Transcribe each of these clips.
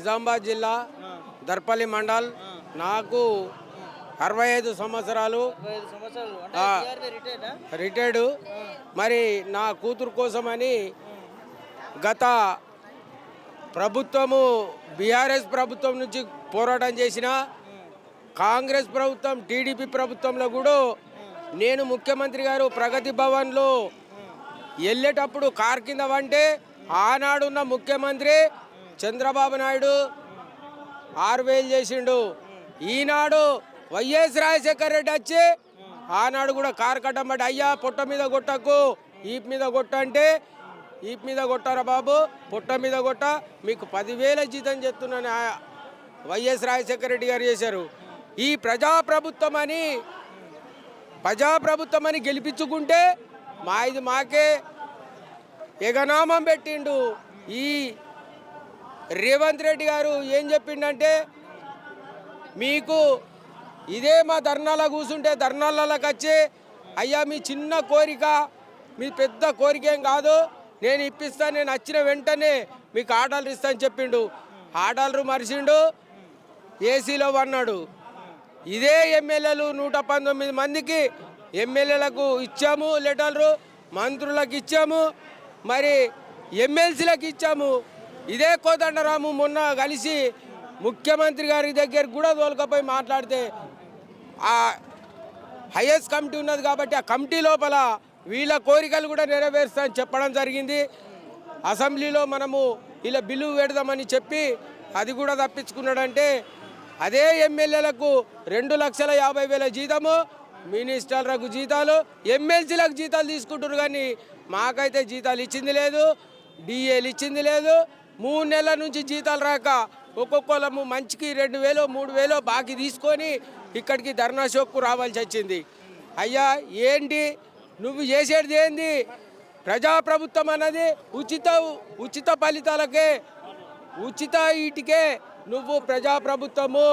నిజామాబాద్ జిల్లా దర్పల్లి మండల్. నాకు 65 సంవత్సరాలు, రిటైర్డు. మరి నా కూతురు కోసమని గత ప్రభుత్వము బీఆర్ఎస్ ప్రభుత్వం నుంచి పోరాటం చేసిన, కాంగ్రెస్ ప్రభుత్వం టీడీపీ ప్రభుత్వంలో కూడా నేను ముఖ్యమంత్రి గారు ప్రగతి భవన్లో వెళ్ళేటప్పుడు కారు కింద వంటే ఆనాడున్న ముఖ్యమంత్రి చంద్రబాబు నాయుడు 6,000 చేసిండు. ఈనాడు వైఎస్ రాజశేఖర రెడ్డి వచ్చి ఆనాడు కూడా కారు కట్టమంటే అయ్యా పొట్ట మీద కొట్టకు, ఈప్ మీద కొట్ట అంటే ఈప్ మీద కొట్టారా బాబు, పొట్ట మీద కొట్ట, మీకు 10,000 జీతం చెప్తున్నాను వైఎస్ రాజశేఖర రెడ్డి గారు చేశారు. ఈ ప్రజాప్రభుత్వం అని గెలిపించుకుంటే ఇది మాకే ఎగనామం పెట్టిండు. ఈ రేవంత్ రెడ్డి గారు ఏం చెప్పిండంటే, మీకు ఇదే మా ధర్నాలో కూర్చుంటే ధర్నాలకు వచ్చి అయ్యా మీ చిన్న కోరిక, మీ పెద్ద కోరిక ఏం కాదు, నేను ఇప్పిస్తాను, నేను వచ్చిన వెంటనే మీకు ఆర్డర్లు ఇస్తాను చెప్పిండు. ఆర్డర్లు మరిచిండు, ఏసీలో ఉన్నాడు. ఇదే ఎమ్మెల్యేలు 119 మందికి ఎమ్మెల్యేలకు ఇచ్చాము లెటర్లు, మంత్రులకు ఇచ్చాము, మరి ఎమ్మెల్సీలకు ఇచ్చాము. ఇదే కోదండరాము మొన్న కలిసి ముఖ్యమంత్రి గారి దగ్గరికి కూడా తోలుకపోయి మాట్లాడితే ఆ హైయెస్ట్ కమిటీ ఉన్నది కాబట్టి ఆ కమిటీ లోపల వీళ్ళ కోరికలు కూడా నెరవేరుస్తామని చెప్పడం జరిగింది. అసెంబ్లీలో మనము ఇలా బిల్లు పెడదామని చెప్పి అది కూడా తప్పించుకున్నాడంటే, అదే ఎమ్మెల్యేలకు 2,50,000 జీతము, మినిస్టర్లకు జీతాలు, ఎమ్మెల్సీలకు జీతాలు తీసుకుంటారు. కానీ మాకైతే జీతాలు ఇచ్చింది లేదు, డిఏలు ఇచ్చింది లేదు. 3 నెలల నుంచి జీతాలు రాక ఒక్కొక్కళ్ళము మంచికి 2,000 3,000 బాకీ తీసుకొని ఇక్కడికి ధర్నా షోకు రావాల్సి వచ్చింది. అయ్యా ఏంటి నువ్వు చేసేది ఏంది? ప్రజాప్రభుత్వం అన్నది ఉచిత ఫలితాలకే, ఉచిత ఈటికే నువ్వు ప్రజాప్రభుత్వము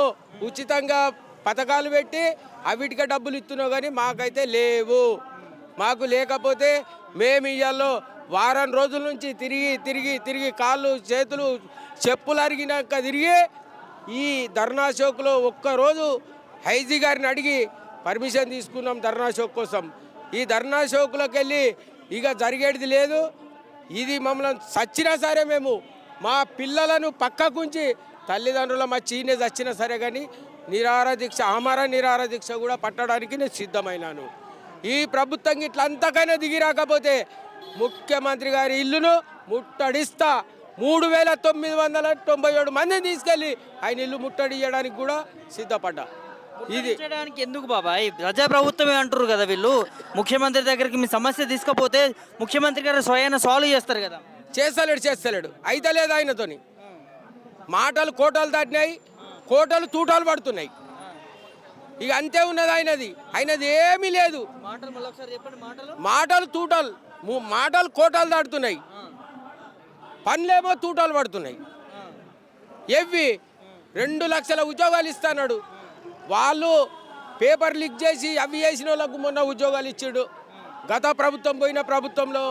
ఉచితంగా పథకాలు పెట్టి అవిటికే డబ్బులు ఇస్తున్నావు. కానీ మాకైతే లేవు. మాకు లేకపోతే మేము ఇయ్యాలో వారం రోజుల నుంచి తిరిగి కాళ్ళు చేతులు చెప్పులు అరిగినాక తిరిగి ఈ ధర్నా షోకులో ఒక్కరోజు హైజీ గారిని అడిగి పర్మిషన్ తీసుకున్నాం ధర్నా షోక్ కోసం. ఈ ధర్నా షోకులోకి వెళ్ళి ఇక జరిగేది లేదు. ఇది మమ్మల్ని చచ్చినా సరే మేము మా పిల్లలను పక్కకుంచి తల్లిదండ్రుల మా చీనే చచ్చినా సరే కానీ ఆమర నిరాహార దీక్ష కూడా పట్టడానికి నేను సిద్ధమైనాను. ఈ ప్రభుత్వం ఇట్లా అంతకైనా దిగి రాకపోతే ముఖ్యమంత్రి గారి ఇల్లును ముట్టడిస్తా. 3,997 మందిని తీసుకెళ్ళి ఆయన ఇల్లు ముట్టడి చేయడానికి కూడా సిద్ధపడ్డా. ఇది ఎందుకు బాబాయ్, ప్రజాప్రభుత్వమే అంటారు కదా వీళ్ళు. ముఖ్యమంత్రి దగ్గరికి మీ సమస్య తీసుకపోతే ముఖ్యమంత్రి గారు స్వయాన సాల్వ్ చేస్తారు కదా. చేస్తలేడు అయితే లేదు. ఆయనతోని మాటలు కోటలు దాటినాయి, కోటలు తూటాలు పడుతున్నాయి. ఇక అంతే ఉన్నది. ఆయనది ఏమీ లేదు. మాటలు తూటాలు, మాటలు కోటలు దాటుతున్నాయి, పనులేమో తూటాలు పడుతున్నాయి. 2 లక్షల ఉద్యోగాలు ఇస్తున్నాడు. వాళ్ళు పేపర్ లీక్ చేసి అవి వేసిన వాళ్ళకు మొన్న ఉద్యోగాలు ఇచ్చిండు. గత ప్రభుత్వం పోయిన ప్రభుత్వంలో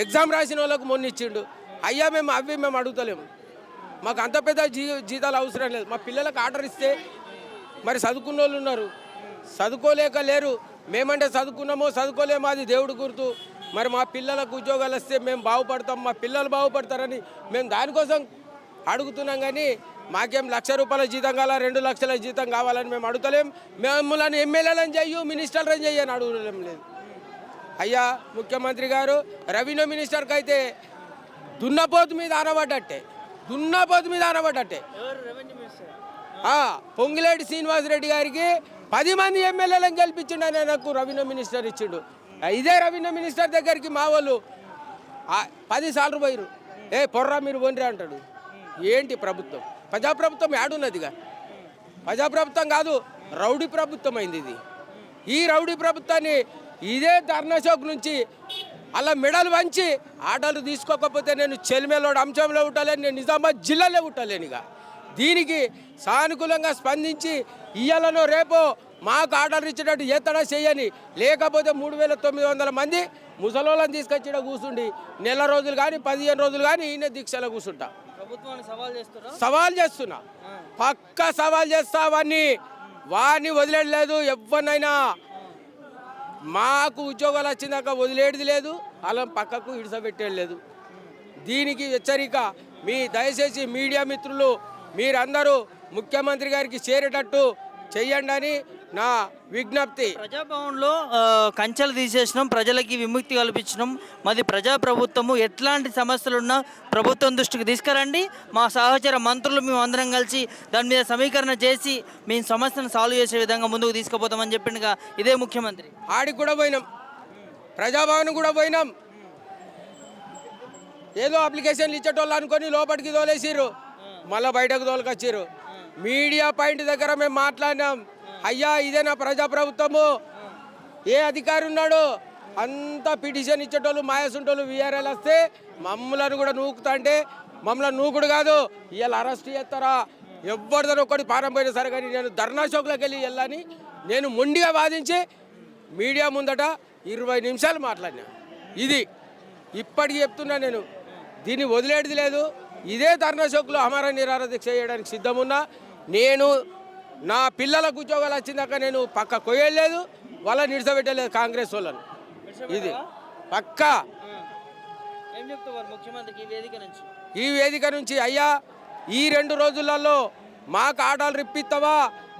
ఎగ్జామ్ రాసిన వాళ్ళకు మొన్న ఇచ్చిండు. అయ్యా మేము అడుగుతలేము. మాకు అంత పెద్ద జీతాలు అవసరం లేదు. మా పిల్లలకు ఆర్డర్ ఇస్తే మరి చదువుకున్న వాళ్ళు ఉన్నారు, చదువుకోలేక లేరు. మేమంటే చదువుకున్నామో చదువుకోలేమో అది దేవుడు గుర్తు. మరి మా పిల్లలకు ఉద్యోగాలు వస్తే మేము బాగుపడతాం, మా పిల్లలు బాగుపడతారని మేము దానికోసం అడుగుతున్నాం. కానీ మాకేం ₹1,00,000 జీతం కావాలా, 2 లక్షల జీతం కావాలని మేము అడుగుతలేం. మిమ్మల్ని ఎమ్మెల్యేలను చెయ్యు, మినిస్టర్లను చెయ్యి అని అడగలేం లేదు. అయ్యా ముఖ్యమంత్రి గారు రెవెన్యూ మినిస్టర్కి అయితే దున్నపోతు మీద ఆనబడ్డట్టే. పొంగిలేటి శ్రీనివాసరెడ్డి గారికి 10 మంది ఎమ్మెల్యేలను గెలిపించిండు. ఆయన నాకు రెవెన్యూ మినిస్టర్ ఇచ్చిండు. ఇదే రెవెన్యూ మినిస్టర్ దగ్గరికి మా వాళ్ళు 10 సార్లు పోయిరు. పొర్రా మీరు పోండి అంటాడు. ఏంటి ప్రభుత్వం? ప్రజాప్రభుత్వం ఏడున్నదిగా? ప్రజాప్రభుత్వం కాదు, రౌడీ ప్రభుత్వం అయింది ఇది. ఈ రౌడీ ప్రభుత్వాన్ని ఇదే ధర్నా చౌక్ నుంచి అలా మెడలు వంచి ఆర్డర్లు తీసుకోకపోతే నేను చెలిమేలోడు అంశంలో ఉంటాలేను, నేను నిజామాబాద్ జిల్లాలో ఉంటాలేను. ఇక దీనికి సానుకూలంగా స్పందించి ఇయ్యాలనో రేపో మాకు ఆర్డర్ ఇచ్చేటట్టు ఎత్తడా చేయని, లేకపోతే 3,900 మంది ముసలోళ్ళని తీసుకొచ్చి కూర్చుండి నెల రోజులు కానీ 15 రోజులు కానీ ఈయన దీక్షలో కూర్చుంటా. ప్రభుత్వాన్ని సవాల్ చేస్తారా? సవాల్ చేస్తున్నా, పక్కా సవాల్ చేస్తా. వాడిని వదిలేయలేదు. ఎవరినైనా మాకు ఉద్యోగాలు వచ్చిందాక వదిలేది లేదు, అలా పక్కకు ఇడిసబెట్టేది లేదు. దీనికి హెచ్చరిక. దయచేసి మీడియా మిత్రులు మీరందరూ ముఖ్యమంత్రి గారికి చేరేటట్టు చెయ్యండి అని నా విజ్ఞప్తి. ప్రజాభవన్లో కంచెలు తీసేసినాం, ప్రజలకి విముక్తి కల్పించినాం. మాది ప్రజాప్రభుత్వము, ఎట్లాంటి సమస్యలున్నా ప్రభుత్వం దృష్టికి తీసుకురండి. మా సహచర మంత్రులు మేము అందరం కలిసి దాని మీద సమీకరణ చేసి మీ సమస్యను సాల్వ్ చేసే విధంగా ముందుకు తీసుకుపోతామని చెప్పిండుగా ఇదే ముఖ్యమంత్రి. ఆడికి కూడా పోయినాం, ప్రజాభవన్ కూడా పోయినాం. ఏదో అప్లికేషన్లు ఇచ్చేటోళ్ళు అనుకొని లోపలికి తోలేసిర్రు, మళ్ళీ బయటకు తోలుకొచ్చిర్రు. మీడియా పాయింట్ దగ్గర మేము మాట్లాడినాం, అయ్యా ఇదేనా ప్రజాప్రభుత్వము? ఏ అధికారి ఉన్నాడు? అంతా పిటిషన్ ఇచ్చేటోళ్ళు మాయసుంటోళ్ళు వీఆర్ఎల్ వస్తే మమ్మల్ని కూడా నూకుతా అంటే మమ్మల్ని నూకుడు కాదు, ఇవాళ అరెస్ట్ చేస్తారా? ఎవరిదని ఒక్కటి పారం పోయినా సరే కానీ నేను ధర్నా చౌక్లోకి వెళ్ళని నేను మొండిగా వాదించి మీడియా ముందట 20 నిమిషాలు మాట్లాడినా. ఇది ఇప్పటికి చెప్తున్నా, నేను దీన్ని వదిలేది లేదు. ఇదే ధర్నా చౌక్లో అమర నిరాహార దీక్ష చేయడానికి సిద్ధమున్నా. నేను నా పిల్లలకు ఉద్యోగాలు వచ్చిందాక నేను పక్క కొయ్యలేదు, వాళ్ళని నిడిసబెట్టలేదు కాంగ్రెస్ వాళ్ళని. ఇది పక్కా. ఏం చెప్తారు ముఖ్యమంత్రికి ఈ వేదిక నుంచి అయ్యా ఈ 2 రోజులలో మాకు ఆర్డర్లు ఇప్పిస్తావా?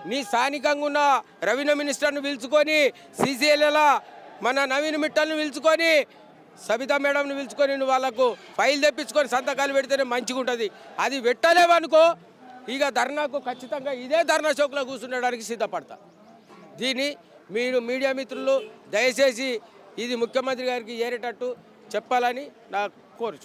నీ స్థానికంగా ఉన్న రెవెన్యూ మినిస్టర్ను పిలుచుకొని, సీసీఎల్ఏల మన నవీన్ మిట్టల్ని పిలుచుకొని, సబితా మేడంని పిలుచుకొని నువ్వు వాళ్ళకు ఫైల్ తెప్పించుకొని సంతకాలు పెడితేనే మంచిగా ఉంటుంది. అది పెట్టలేవనుకో ఇక ధర్నాకు ఖచ్చితంగా ఇదే ధర్నా చౌక్లో కూర్చుండడానికి సిద్ధపడతా. దీన్ని మీరు మీడియా మిత్రులు దయచేసి ఇది ముఖ్యమంత్రి గారికి ఏరేటట్టు చెప్పాలని నాకు కోరుచు.